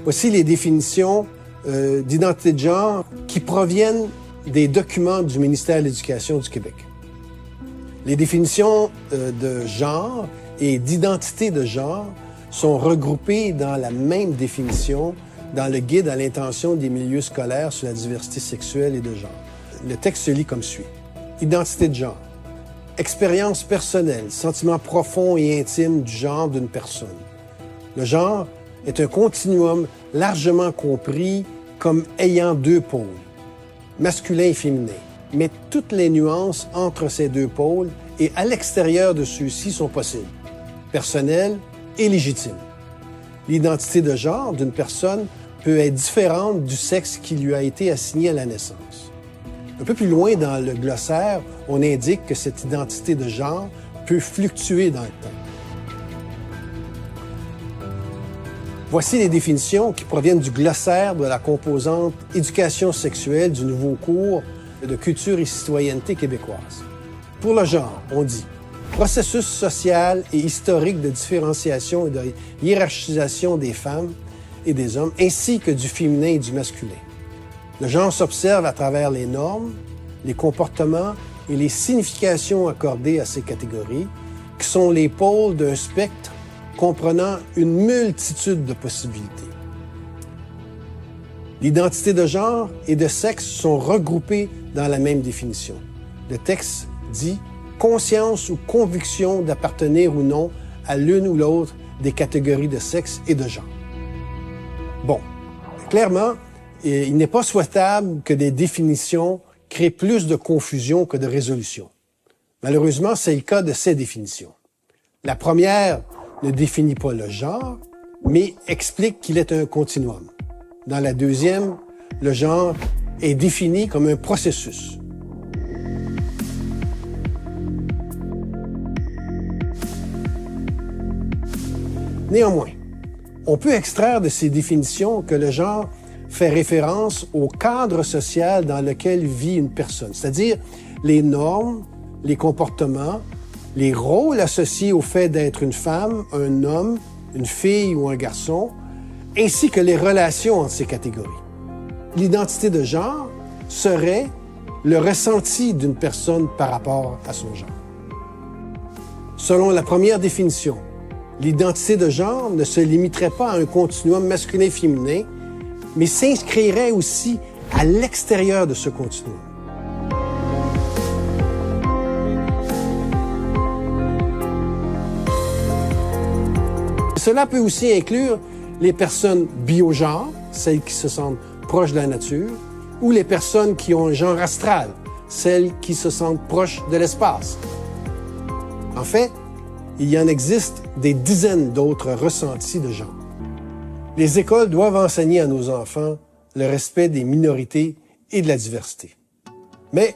Voici les définitions d'identité de genre qui proviennent des documents du ministère de l'Éducation du Québec. Les définitions de genre et d'identité de genre sont regroupées dans la même définition dans le guide à l'intention des milieux scolaires sur la diversité sexuelle et de genre. Le texte se lit comme suit. Identité de genre. Expérience personnelle, sentiment profond et intime du genre d'une personne. Le genre est un continuum largement compris comme ayant deux pôles, masculin et féminin, mais toutes les nuances entre ces deux pôles et à l'extérieur de ceux-ci sont possibles, personnelles et légitimes. L'identité de genre d'une personne peut être différente du sexe qui lui a été assigné à la naissance. Un peu plus loin dans le glossaire, on indique que cette identité de genre peut fluctuer dans le temps. Voici les définitions qui proviennent du glossaire de la composante éducation sexuelle du nouveau cours de culture et citoyenneté québécoise. Pour le genre, on dit processus social et historique de différenciation et de hiérarchisation des femmes et des hommes, ainsi que du féminin et du masculin. Le genre s'observe à travers les normes, les comportements et les significations accordées à ces catégories, qui sont les pôles d'un spectre comprenant une multitude de possibilités. L'identité de genre et de sexe sont regroupées dans la même définition. Le texte dit « conscience ou conviction d'appartenir ou non à l'une ou l'autre des catégories de sexe et de genre ». Bon, clairement, il n'est pas souhaitable que des définitions créent plus de confusion que de résolution. Malheureusement, c'est le cas de ces définitions. La première ne définit pas le genre, mais explique qu'il est un continuum. Dans la deuxième, le genre est défini comme un processus. Néanmoins, on peut extraire de ces définitions que le genre fait référence au cadre social dans lequel vit une personne, c'est-à-dire les normes, les comportements, les rôles associés au fait d'être une femme, un homme, une fille ou un garçon, ainsi que les relations entre ces catégories. L'identité de genre serait le ressenti d'une personne par rapport à son genre. Selon la première définition, l'identité de genre ne se limiterait pas à un continuum masculin-féminin, mais s'inscrirait aussi à l'extérieur de ce continuum. Cela peut aussi inclure les personnes biogenres, celles qui se sentent proches de la nature, ou les personnes qui ont un genre astral, celles qui se sentent proches de l'espace. En fait, il y en existe des dizaines d'autres ressentis de genre. Les écoles doivent enseigner à nos enfants le respect des minorités et de la diversité. Mais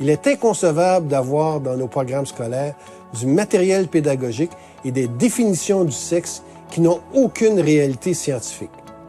il est inconcevable d'avoir dans nos programmes scolaires du matériel pédagogique et des définitions du sexe qui n'ont aucune réalité scientifique.